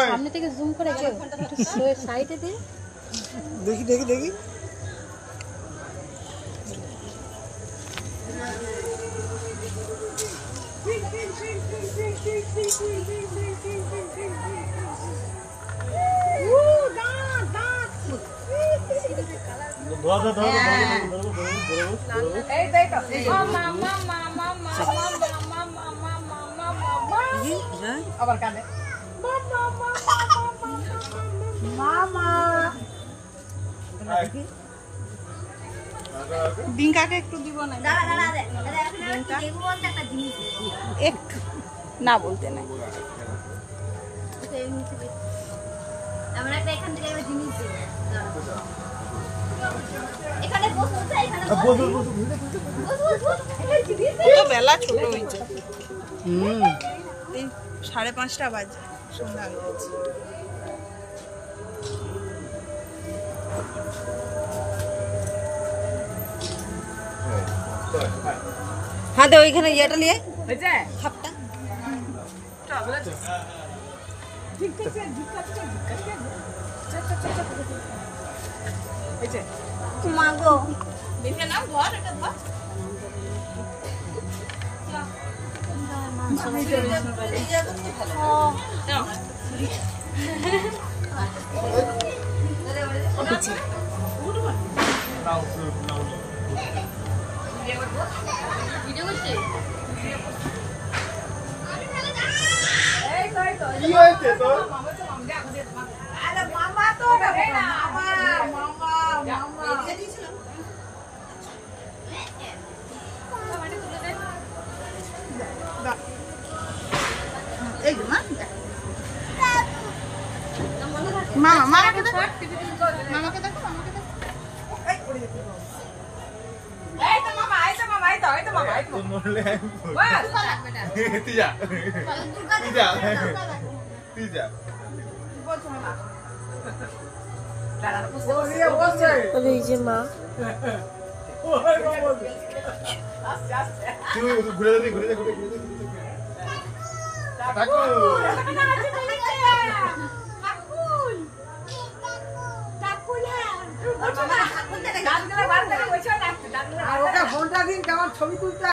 সামনে থেকে জুম করে একটু সাইডে দে দেখি দেখি দেখি আবার কানে মামা ডিঙ্কাকে একটু দিব না একটু না বলতে নাই বেলা ছোট হয়েছে 5:30 বাজে সন্ধ্যা হয়ে যাচ্ছে হ্যাঁ তো ওইখানে ইয়েটা নিয়ে খাপটা মাগো দেখে নাও ধর এটা ধর মামা মামাকে দেখো মামাকে দেখো মামাকে দেখো এই তো মামা এই তো মামা এই তো মামা এই তো মরলে বাস তিজা তিজা তিজা বলছো না দাদা বলছে ওরে এই যে মা ওরে বাবা আস্তে আস্তে তুই ঘুরে দে ঘুরে দে ঘুরে দে দেখো আর ওকে ফোনটা দিন কেমন ছবি তুলতে